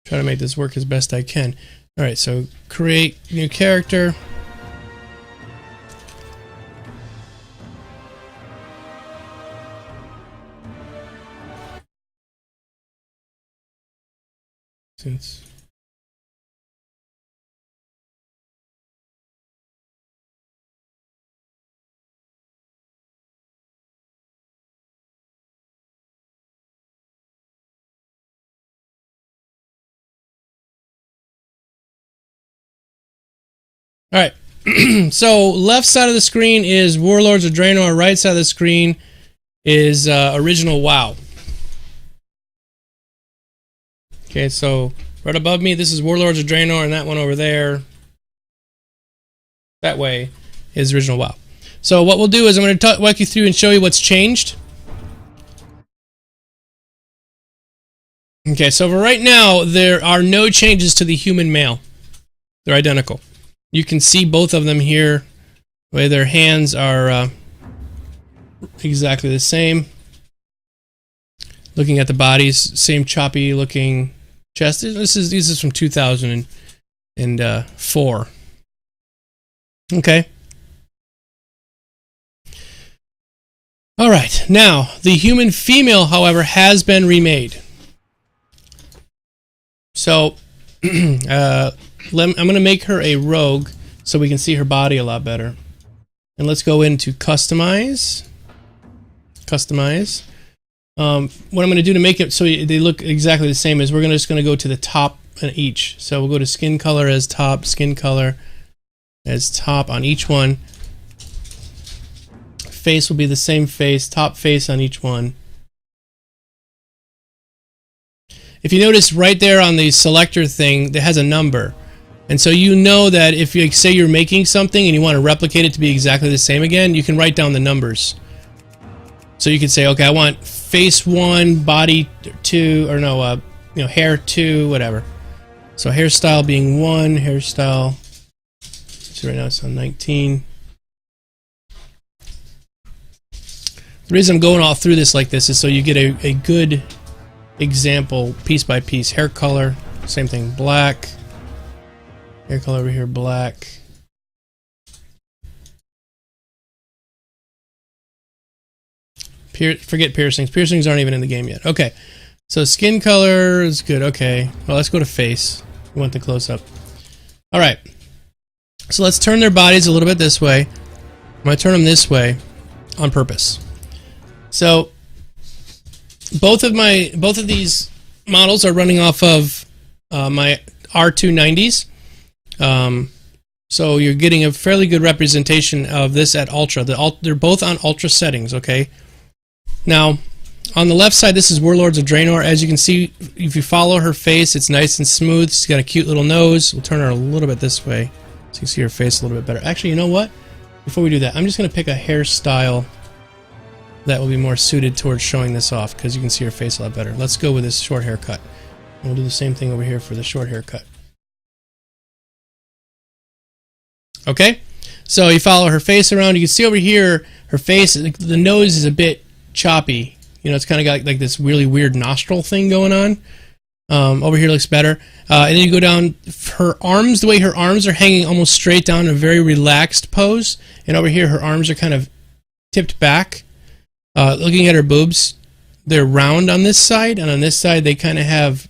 Try to make this work as best I can. Alright, so create new character. Since all right. So left side of the screen is Warlords of Draenor. Right side of the screen is original WoW. Okay, so right above me, this is Warlords of Draenor, and that one over there, that way, is original WoW. So what we'll do is I'm going to walk you through and show you what's changed. Okay, so for right now, there are no changes to the human male. They're identical. You can see both of them here. The way their hands are exactly the same. Looking at the bodies, same choppy looking chest. This is from 2004. Okay. All right. Now, the human female, however, has been remade. So, I'm going to make her a rogue so we can see her body a lot better. And let's go into customize. Customize. What I'm going to do to make it so they look exactly the same is we're just going to go to the top on each. So we'll go to skin color as top, skin color as top on each one. Face will be the same face, top face on each one. If you notice right there on the selector thing, that has a number. And so you know that if you say you're making something and you want to replicate it to be exactly the same again, you can write down the numbers. So you can say, okay, I want face 1, body 2, or no, hair 2, whatever. So hairstyle being 1, hairstyle. So right now it's on 19. The reason I'm going all through this like this is so you get a good example piece by piece. Hair color, same thing, black. Hair color over here, black. Forget piercings. Piercings aren't even in the game yet. Okay, so skin color is good. Okay, well, let's go to face. We want the close-up. All right, so let's turn their bodies a little bit this way. I'm going to turn them this way on purpose. So both of these models are running off of my R290s. So you're getting a fairly good representation of this at Ultra. They're both on Ultra settings, okay? Now, on the left side, this is Warlords of Draenor. As you can see, if you follow her face, it's nice and smooth. She's got a cute little nose. We'll turn her a little bit this way so you can see her face a little bit better. Actually, you know what? Before we do that, I'm just going to pick a hairstyle that will be more suited towards showing this off because you can see her face a lot better. Let's go with this short haircut. And we'll do the same thing over here for the short haircut. Okay? So you follow her face around. You can see over here, her face, the nose is a bit choppy. You know, it's kind of got like this really weird nostril thing going on. Over here looks better. And then you go down her arms, the way her arms are hanging almost straight down in a very relaxed pose. And over here, her arms are kind of tipped back. Looking at her boobs, they're round on this side, and on this side they kind of have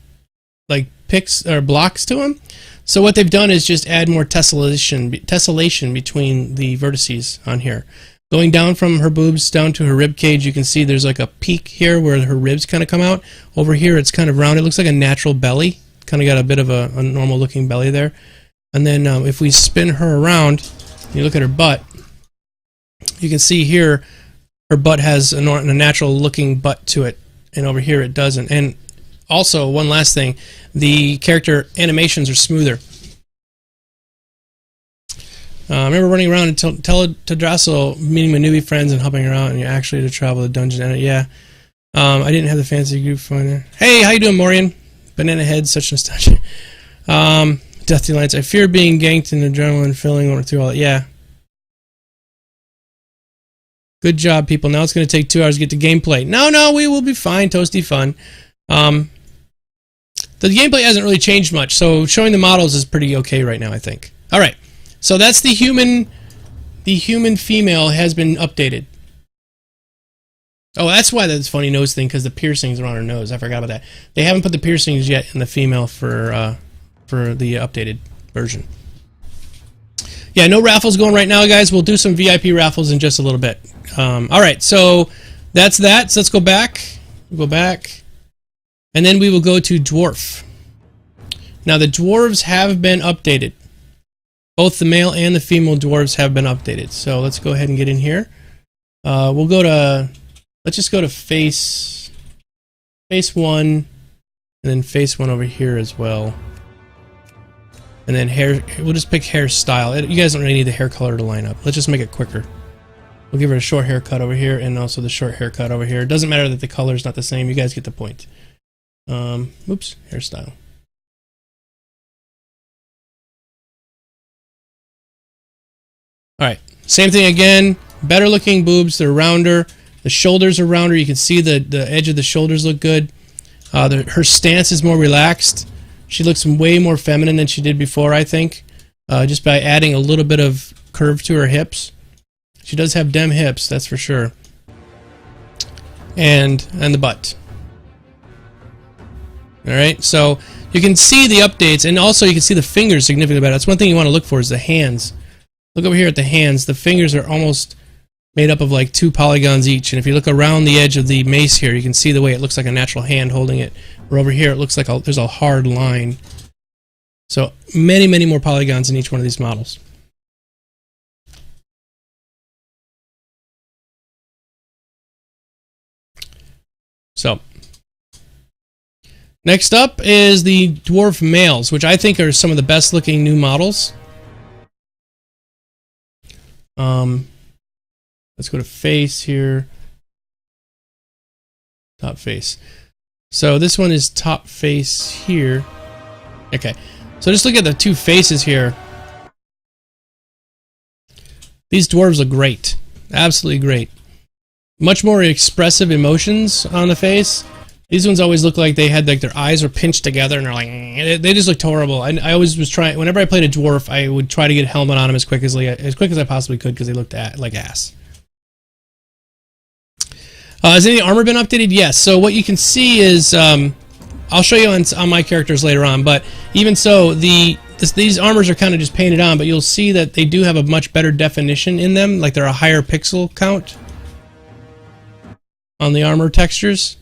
like picks or blocks to them. So what they've done is just add more tessellation between the vertices on here. Going down from her boobs down to her rib cage, you can see there's like a peak here where her ribs kind of come out. Over here it's kind of round. It looks like a natural belly. Kind of got a bit of a normal looking belly there. And then if we spin her around, you look at her butt, you can see here her butt has a natural looking butt to it, and over here it doesn't. And also, one last thing, the character animations are smoother. I remember running around and Teldrassil, meeting my newbie friends and helping her out, and you actually had to travel the dungeon. And yeah, I didn't have the fancy group finder. Hey, how you doing, Morian? Banana head, such nostalgia. Deathly Lights. I fear being ganked and adrenaline filling over through all that. Yeah. Good job, people. Now it's going to take 2 hours to get to gameplay. No, we will be fine. Toasty fun. the gameplay hasn't really changed much, so showing the models is pretty okay right now, I think. All right, so that's the human. The human female has been updated. Oh, that's why that's funny nose thing, because the piercings are on her nose. I forgot about that. They haven't put the piercings yet in the female for the updated version. Yeah, no raffles going right now, guys. We'll do some VIP raffles in just a little bit. All right, so that's that. So let's go back. We'll go back. And then we will go to Dwarf. Now, the dwarves have been updated. Both the male and the female dwarves have been updated. So let's go ahead and get in here. We'll go to... Let's just go to face 1, and then face 1 over here as well. And then hair, we'll just pick hairstyle. You guys don't really need the hair color to line up. Let's just make it quicker. We'll give her a short haircut over here, and also the short haircut over here. It doesn't matter that the color is not the same. You guys get the point. Oops, hairstyle. Alright, same thing again. Better looking boobs, they're rounder. The shoulders are rounder. You can see the edge of the shoulders look good. Her stance is more relaxed. She looks way more feminine than she did before, I think. Just by adding a little bit of curve to her hips. She does have dem hips, that's for sure. And the butt. Alright, so you can see the updates, and also you can see the fingers significantly better. That's one thing you want to look for is the hands. Look over here at the hands. The fingers are almost made up of like 2 polygons each, and if you look around the edge of the mace here, you can see the way it looks like a natural hand holding it. Where over here it looks like there's a hard line. So many more polygons in each one of these models. So next up is the dwarf males, which I think are some of the best looking new models. Let's go to face here. Top face. So this one is top face here. Okay. So just look at the 2 faces here. These dwarves look great. Absolutely great. Much more expressive emotions on the face. These ones always look like they had like their eyes are pinched together and they're like, they just looked horrible. I always was trying, whenever I played a dwarf, I would try to get a helmet on them as quick as I possibly could because they looked like ass. Has any armor been updated? Yes. So what you can see is, I'll show you on my characters later on, but even so, these armors are kind of just painted on, but you'll see that they do have a much better definition in them, like they're a higher pixel count on the armor textures.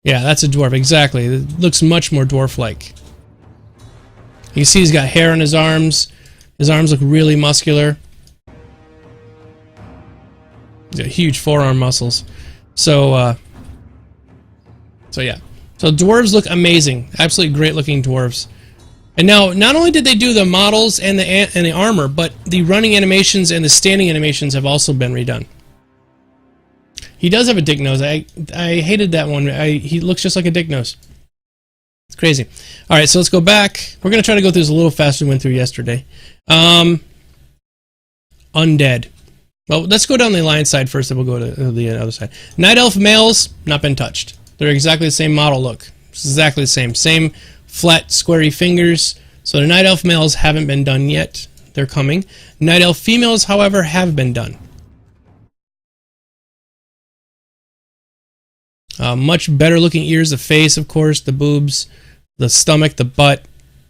Yeah, that's a dwarf, exactly. It looks much more dwarf-like. You can see he's got hair on his arms. His arms look really muscular. He's got huge forearm muscles. So yeah. So dwarves look amazing. Absolutely great-looking dwarves. And now, not only did they do the models and the armor, but the running animations and the standing animations have also been redone. He does have a dick nose. I hated that one. He looks just like a dick nose. It's crazy. All right, so let's go back. We're going to try to go through this a little faster than we went through yesterday. Undead. Well, let's go down the alliance side first, then we'll go to the other side. Night Elf males, not been touched. They're exactly the same model look. It's exactly the same. Same flat, squarey fingers. So the Night Elf males haven't been done yet. They're coming. Night Elf females, however, have been done. Much better looking ears, the face, of course, the boobs, the stomach, the butt,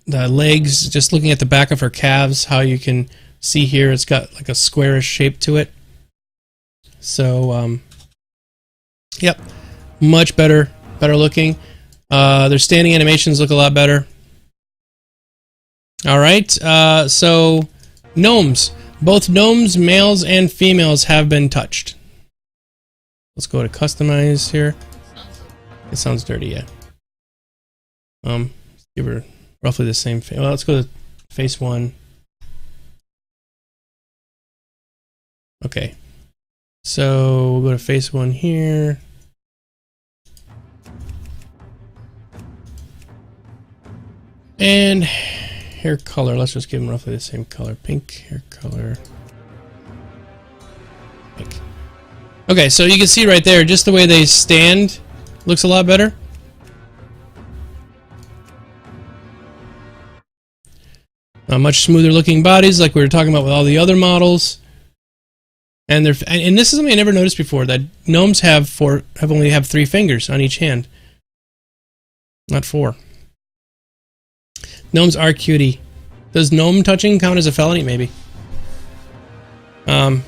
the legs. Just looking at the back of her calves, how you can see here, it's got like a squarish shape to it. So, yep, much better looking. Their standing animations look a lot better. All right, so gnomes. Both gnomes, males and females, have been touched. Let's go to customize here. It sounds dirty, yeah. Give her roughly the same face. Well, let's go to face 1. Okay. So we'll go to face 1 here. And hair color, let's just give them roughly the same color. Pink hair color. Pink. Okay, so you can see right there, just the way they stand Looks a lot better. Much smoother looking bodies, like we were talking about with all the other models. And this is something I never noticed before, that gnomes only have 3 fingers on each hand, not 4. Gnomes are cutie. Does gnome touching count as a felony? Maybe. You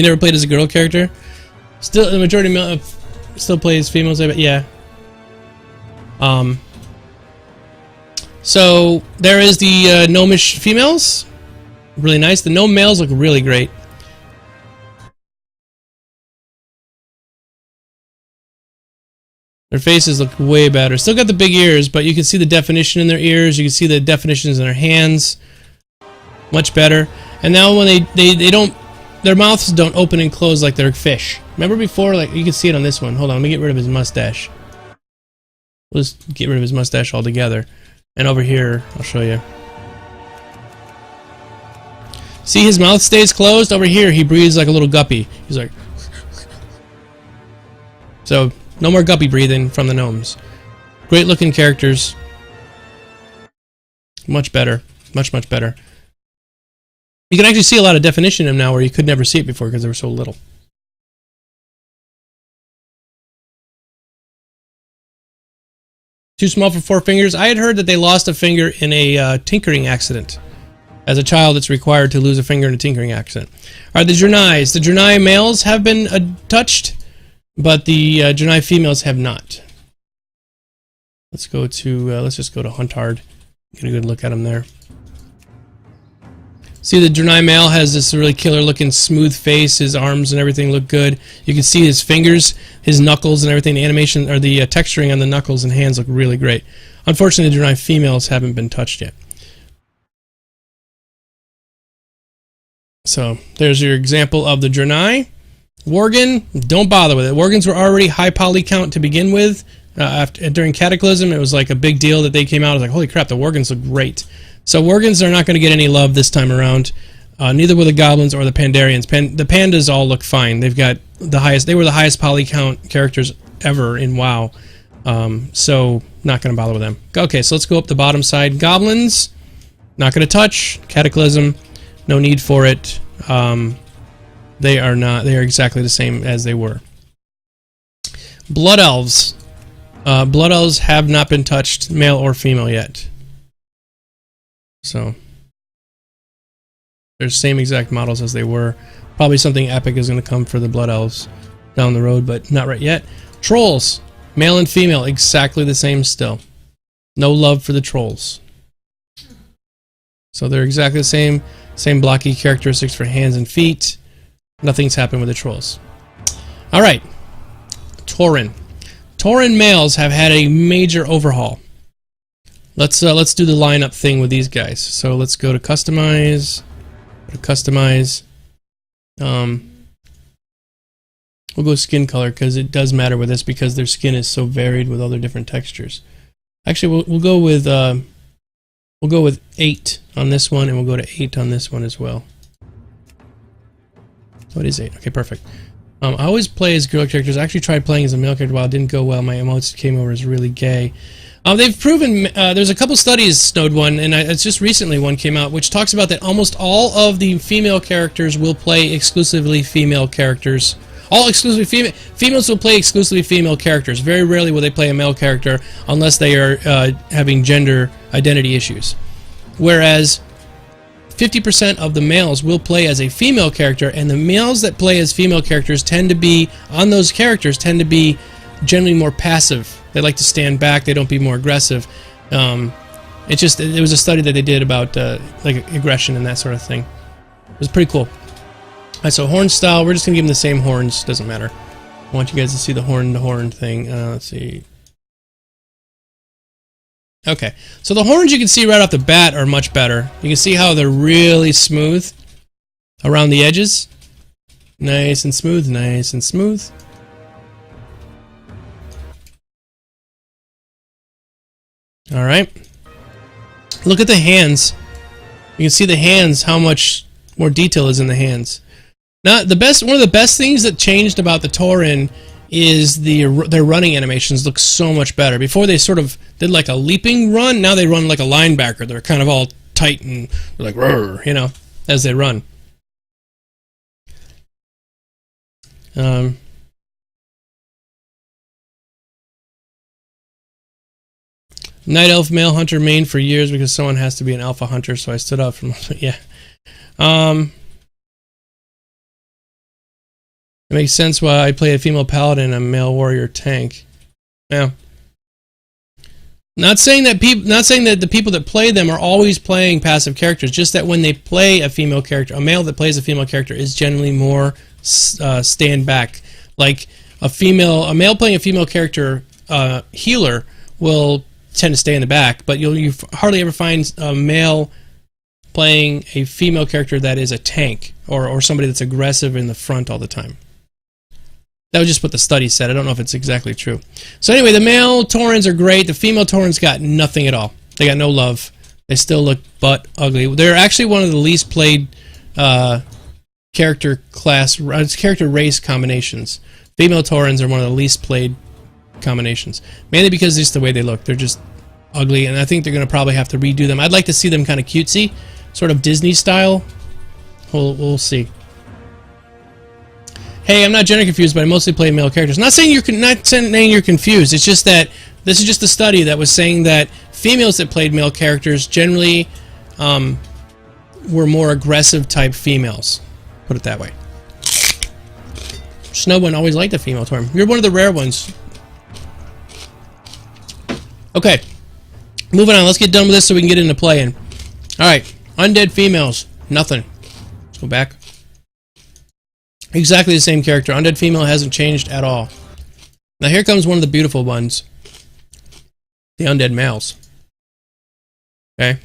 never played as a girl character? Still, the majority still plays females. I bet. Yeah. So there is the gnomish females. Really nice. The gnome males look really great. Their faces look way better. Still got the big ears, but you can see the definition in their ears. You can see the definitions in their hands. Much better. And now when they don't, their mouths don't open and close like they're fish. Remember before, like you can see it on this one. Hold on, let me get rid of his mustache. We'll just get rid of his mustache altogether. And over here, I'll show you. See, his mouth stays closed. Over here, he breathes like a little guppy. He's like... So, no more guppy breathing from the gnomes. Great looking characters. Much better. Much, much better. You can actually see a lot of definition in them now where you could never see it before because they were so little. Too small for 4 fingers. I had heard that they lost a finger in a tinkering accident. As a child, it's required to lose a finger in a tinkering accident. Alright, the Draenei. The Draenei males have been touched, but the Draenei females have not. Let's go to, let's just go to Huntard. Get a good look at them there. See, the Draenei male has this really killer looking smooth face. His arms and everything look good. You can see his fingers, his knuckles and everything. The animation, or the texturing on the knuckles and hands look really great. Unfortunately, the Draenei females haven't been touched yet. So, there's your example of the Draenei. Worgen, don't bother with it. Worgens were already high poly count to begin with. During Cataclysm, it was like a big deal that they came out. I was like, holy crap, the Worgens look great. So Worgens are not going to get any love this time around. Neither will the Goblins or the Pandarians. The Pandas all look fine. They've got the highest. They were the highest poly count characters ever in WoW. So not going to bother with them. Okay, so let's go up the bottom side. Goblins, not going to touch. Cataclysm, no need for it. They are not. They are exactly the same as they were. Blood Elves. Blood Elves have not been touched, male or female yet. So they're the same exact models as they were. Probably something epic is going to come for the Blood Elves down the road, but not right yet. Trolls, male and female, exactly the same still. No love for the trolls. So they're exactly the same. Same blocky characteristics for hands and feet. Nothing's happened with the trolls. Alright. Tauren. Tauren males have had a major overhaul. Let's do the lineup thing with these guys. So let's go to customize. We'll go skin color because it does matter with this because their skin is so varied with all their different textures. Actually, we'll go with 8 on this one, and we'll go to 8 on this one as well. What is 8? Okay, perfect. I always play as girl characters. I actually tried playing as a male character while it didn't go well. My emotes came over as really gay. They've proven, there's a couple studies, Snowed one, and it's just recently one came out, which talks about that almost all of the female characters will play exclusively female characters. All exclusively female. Females will play exclusively female characters. Very rarely will they play a male character unless they are having gender identity issues. Whereas 50% of the males will play as a female character, and the males that play as female characters tend to be, on those characters, tend to be generally more passive. They like to stand back. They don't be more aggressive. It was a study that they did about like aggression and that sort of thing. It was pretty cool. Alright, so horn style, we're just going to give them the same horns. Doesn't matter. I want you guys to see the horn-to-horn thing. Let's see. Okay, so the horns you can see right off the bat are much better. You can see how they're really smooth around the edges. Nice and smooth, nice and smooth. Alright. Look at the hands. You can see the hands, how much more detail is in the hands. Not the best. One of the best things that changed about the Tauren is their running animations look so much better. Before they sort of did like a leaping run. Now they run like a linebacker. They're kind of all tight and they're like, "Rrr," you know, as they run. Night Elf male hunter main for years because someone has to be an alpha hunter, so I stood up from yeah. It makes sense why I play a female paladin and a male warrior tank. Yeah. Not saying that the people that play them are always playing passive characters. Just that when they play a female character, a male that plays a female character is generally more stand back. Like a male playing a female character healer will tend to stay in the back, but you hardly ever find a male playing a female character that is a tank or somebody that's aggressive in the front all the time. That was just what the study said. I don't know if it's exactly true. So anyway, the male Taurens are great. The female Taurens got nothing at all. They got no love. They still look butt ugly. They're actually one of the least played character race combinations. Female Taurens are one of the least played combinations. Mainly because just the way they look. They're just ugly, and I think they're going to probably have to redo them. I'd like to see them kind of cutesy, sort of Disney style. We'll see. Hey, I'm not gender confused, but I mostly play male characters. Not saying you're confused. It's just that this is just a study that was saying that females that played male characters generally were more aggressive type females. Put it that way. Snowbone always liked the female term. You're one of the rare ones. Okay, moving on. Let's get done with this so we can get into playing. All right, undead females, nothing. Let's go back. Exactly the same character. Undead female hasn't changed at all. Now here comes one of the beautiful ones. The undead males. Okay.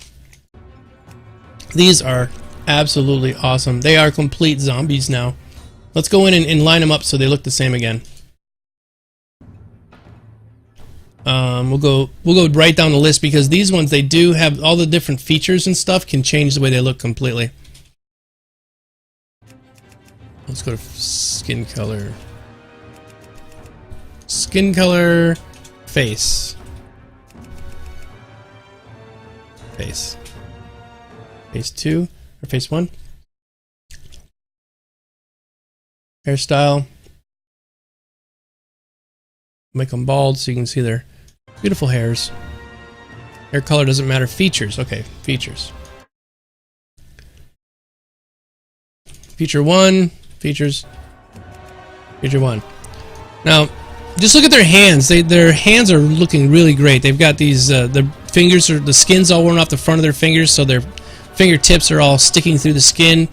These are absolutely awesome. They are complete zombies now. Let's go in and line them up so they look the same again. We'll go right down the list because these ones, they do have all the different features and stuff can change the way they look completely. Let's go to skin color. Skin color, face. Face. Face 2 or face 1. Hairstyle. Make them bald so you can see their beautiful hairs. Hair color doesn't matter. Features. Okay, features. Feature 1. Features. Feature 1. Now, just look at their hands. Their hands are looking really great. They've got these, their fingers, the skin's all worn off the front of their fingers, so their fingertips are all sticking through the skin.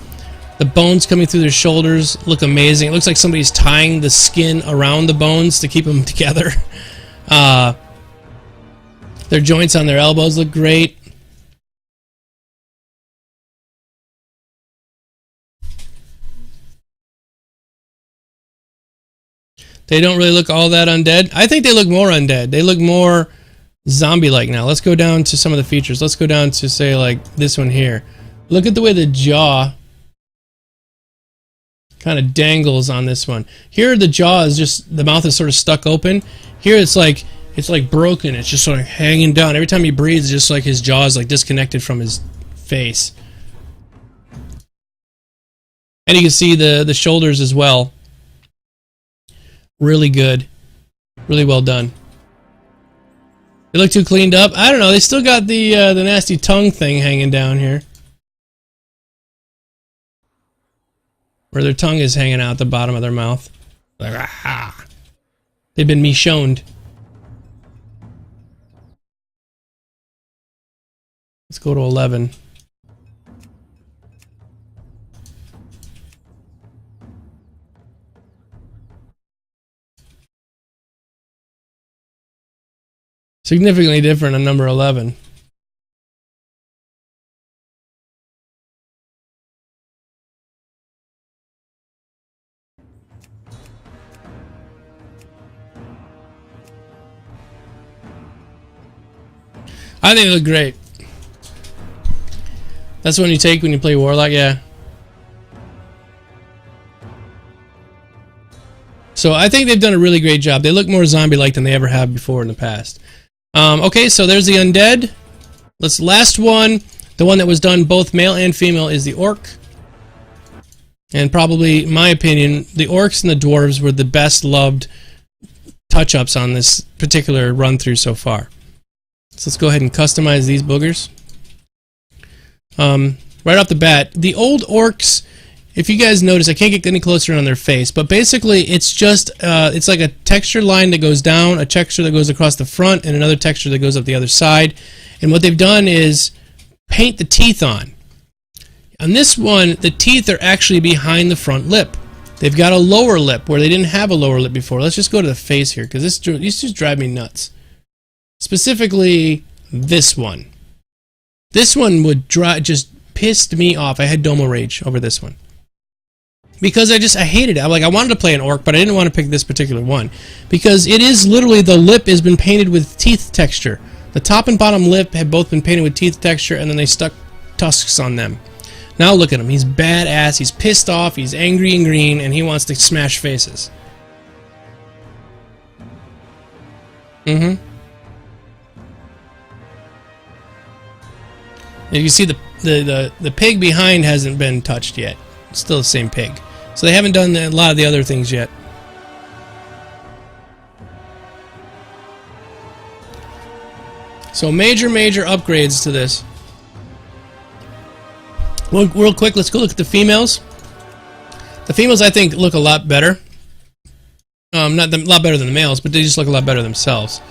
The bones coming through their shoulders look amazing. It looks like somebody's tying the skin around the bones to keep them together. Their joints on their elbows look great. They don't really look all that undead. I think they look more undead. They look more zombie-like now. Let's go down to some of the features. Let's go down to, say, like this one here. Look at the way the jaw kind of dangles on this one. Here the jaw is just, the mouth is sort of stuck open. Here it's like broken. It's just sort of hanging down. Every time he breathes, it's just like his jaw is like disconnected from his face. And you can see the shoulders as well. Really good. Really well done. They look too cleaned up. I don't know. They still got the nasty tongue thing hanging down here. Where their tongue is hanging out the bottom of their mouth. Like, ah. They've been Michoned. Let's go to 11. Significantly different on number 11. I think they look great. That's what you take when you play Warlock, yeah. So I think they've done a really great job. They look more zombie-like than they ever have before in the past. Okay, so there's the undead. Last one, the one that was done both male and female, is the orc. And probably, in my opinion, the orcs and the dwarves were the best loved touch-ups on this particular run-through so far. So let's go ahead and customize these boogers. Right off the bat, the old orcs, if you guys notice, I can't get any closer on their face, but basically it's just, it's like a texture line that goes down, a texture that goes across the front, and another texture that goes up the other side. And what they've done is paint the teeth on. On this one, the teeth are actually behind the front lip. They've got a lower lip where they didn't have a lower lip before. Let's just go to the face here, because these just drive me nuts. Specifically, this one. This one would just pissed me off. I had Domo Rage over this one. Because I hated it. I'm like, I wanted to play an orc, but I didn't want to pick this particular one. Because it is literally, the lip has been painted with teeth texture. The top and bottom lip have both been painted with teeth texture, and then they stuck tusks on them. Now look at him. He's badass, he's pissed off, he's angry and green, and he wants to smash faces. And you can see the pig behind hasn't been touched yet. It's still the same pig. So they haven't done a lot of the other things yet. So major upgrades to this. Well, real quick, let's go look at the females. The females, I think, look a lot better. Not a lot better than the males, but they just look a lot better themselves.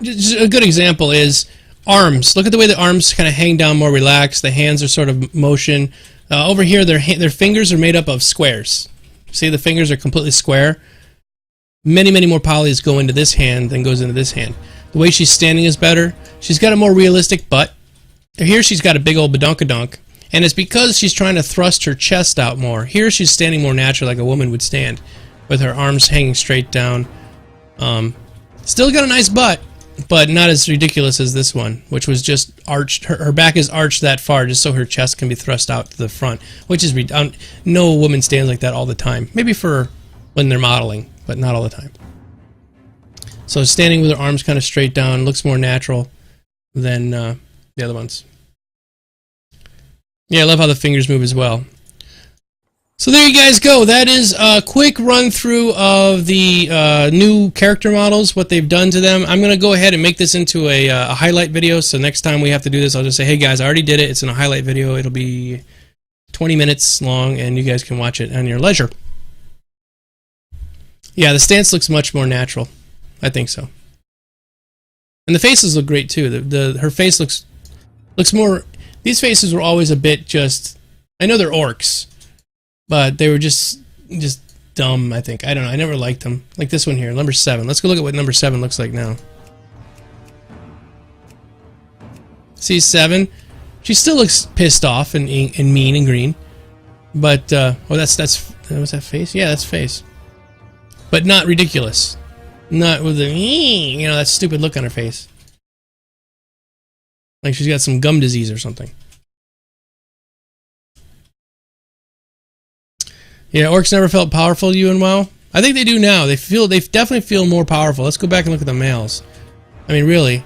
Just a good example is arms. Look at the way the arms kind of hang down more relaxed. The hands are sort of motion. Over here, their fingers are made up of squares. See, the fingers are completely square. Many more polys go into this hand than goes into this hand. The way she's standing is better. She's got a more realistic butt. Here she's got a big old badonkadonk, and it's because she's trying to thrust her chest out more. Here she's standing more natural, like a woman would stand, with her arms hanging straight down. Still got a nice butt, but not as ridiculous as this one, which was just arched. Her back is arched that far just so her chest can be thrust out to the front, which is no woman stands like that all the time. Maybe for when they're modeling, but not all the time. So standing with her arms kind of straight down looks more natural than the other ones. Yeah, I love how the fingers move as well. So there you guys go. That is a quick run through of the new character models, what they've done to them. I'm going to go ahead and make this into a highlight video, so next time we have to do this, I'll just say, hey guys, I already did it. It's in a highlight video. It'll be 20 minutes long, and you guys can watch it on your leisure. Yeah, the stance looks much more natural. I think so. And the faces look great too. Her face looks more... These faces were always a bit just... I know they're orcs, but they were just dumb, I think. I don't know. I never liked them. Like this one here, number 7. Let's go look at what number 7 looks like now. See 7? She still looks pissed off and mean and green. But, oh, was that face? Yeah, that's face. But not ridiculous. Not with the, you know, that stupid look on her face. Like she's got some gum disease or something. Yeah, orcs never felt powerful to you in WoW? I think they do now. They definitely feel more powerful. Let's go back and look at the males. I mean, really.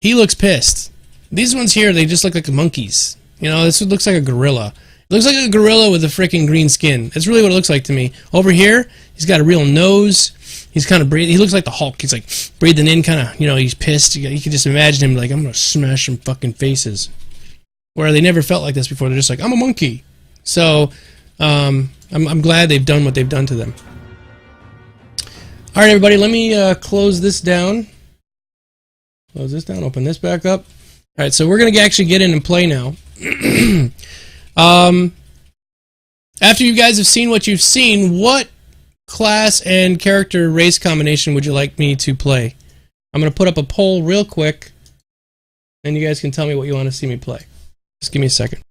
He looks pissed. These ones here, they just look like monkeys. You know, this looks like a gorilla. It looks like a gorilla with a freaking green skin. That's really what it looks like to me. Over here, he's got a real nose. He's kind of breathing. He looks like the Hulk. He's like breathing in, kind of, you know, he's pissed. You can just imagine him like, I'm going to smash some fucking faces. Where they never felt like this before. They're just like, I'm a monkey. So, I'm glad they've done what they've done to them. Alright, everybody, let me close this down. Close this down, open this back up. Alright, so we're going to actually get in and play now. After you guys have seen what you've seen, what class and character race combination would you like me to play? I'm going to put up a poll real quick, and you guys can tell me what you want to see me play. Just give me a second.